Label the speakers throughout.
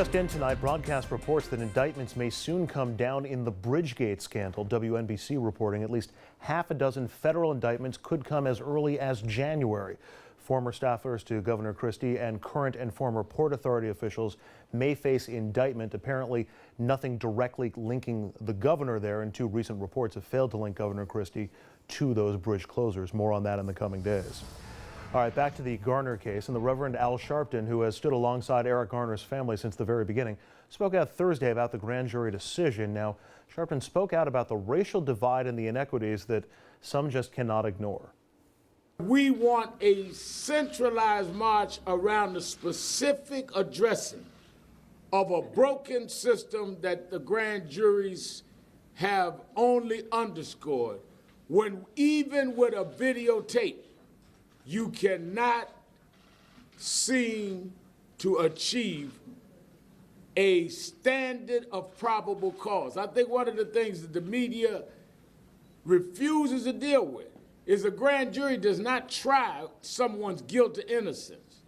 Speaker 1: Just in tonight, broadcast reports that indictments may soon come down in the Bridgegate scandal. WNBC reporting at least half a dozen federal indictments could come as early as January. Former staffers to Governor Christie and current and former Port Authority officials may face indictment. Apparently, nothing directly linking the governor there, and two recent reports have failed to link Governor Christie to those bridge closures. More on that in the coming days. All right, back to the Garner case, and the Reverend Al Sharpton, who has stood alongside Eric Garner's family since the very beginning, spoke out Thursday about the grand jury decision. Now, Sharpton spoke out about the racial divide and the inequities that some just cannot ignore.
Speaker 2: We want a centralized march around the specific addressing of a broken system that the grand juries have only underscored. When even with a videotape, you cannot seem to achieve a standard of probable cause. I think one of the things that the media refuses to deal with is a grand jury does not try someone's guilt or innocence.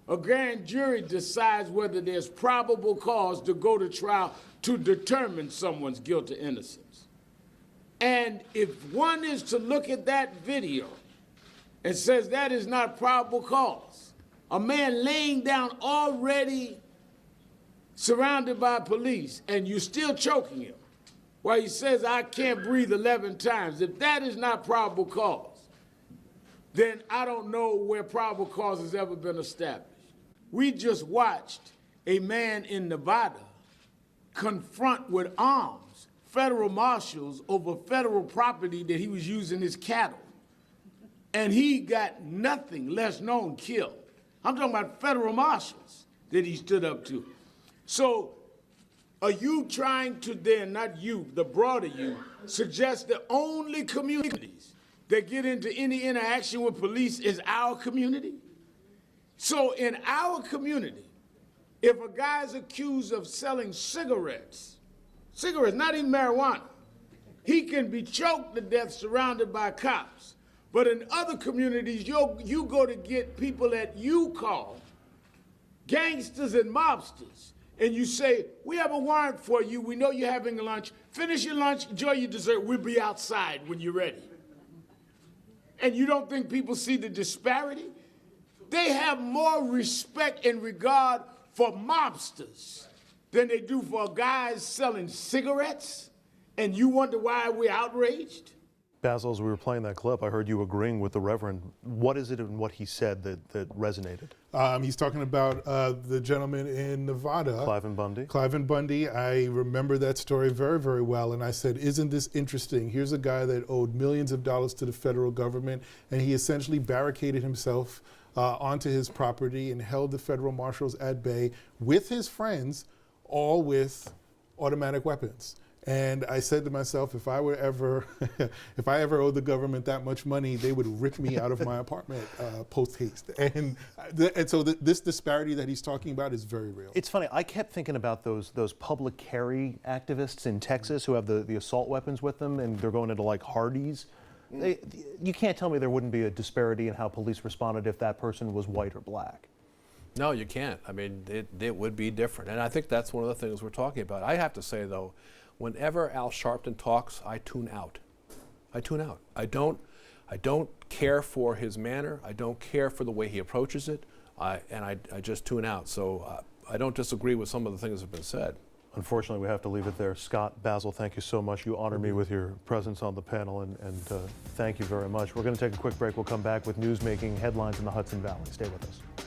Speaker 2: A grand jury decides whether there's probable cause to go to trial to determine someone's guilt or innocence. And if one is to look at that video and says that is not probable cause, a man laying down already surrounded by police and you're still choking him while he says, I can't breathe 11 times, if that is not probable cause, then I don't know where probable cause has ever been established. We just watched a man in Nevada confront with arms federal marshals over federal property that he was using as cattle. And he got nothing less known killed. I'm talking about federal marshals that he stood up to. So are you trying to then, not you, the broader you, suggest the only communities that get into any interaction with police is our community? So in our community, if a guy is accused of selling cigarettes, not even marijuana, he can be choked to death surrounded by cops. But in other communities, you go to get people that you call gangsters and mobsters, and you say, we have a warrant for you, we know you're having lunch, finish your lunch, enjoy your dessert, we'll be outside when you're ready. And you don't think people see the disparity? They have more respect and regard for mobsters than they do for guys selling cigarettes, and you wonder why we're outraged?
Speaker 1: Basil, as we were playing that clip, I heard you agreeing with the Reverend. What is it in what he said that resonated?
Speaker 3: He's talking about the gentleman in Nevada.
Speaker 1: Cliven Bundy?
Speaker 3: Cliven Bundy. I remember that story very, very well. And I said, isn't this interesting? Here's a guy that owed millions of dollars to the federal government, and he essentially barricaded himself onto his property and held the federal marshals at bay with his friends, all with automatic weapons. And I said to myself, if I ever owed the government that much money, they would rip me out of my apartment post haste. And so this disparity that he's talking about is very real.
Speaker 1: It's funny. I kept thinking about those public carry activists in Texas who have the assault weapons with them, and they're going into like Hardee's. You can't tell me there wouldn't be a disparity in how police responded if that person was white or black.
Speaker 4: No, you can't. I mean, it would be different. And I think that's one of the things we're talking about. I have to say, though, whenever Al Sharpton talks, I tune out. I tune out. I don't care for his manner. I don't care for the way he approaches it. I just tune out. So I don't disagree with some of the things that have been said.
Speaker 1: Unfortunately, we have to leave it there. Scott, Basil, thank you so much. You honor me with your presence on the panel, and thank you very much. We're going to take a quick break. We'll come back with news-making headlines in the Hudson Valley. Stay with us.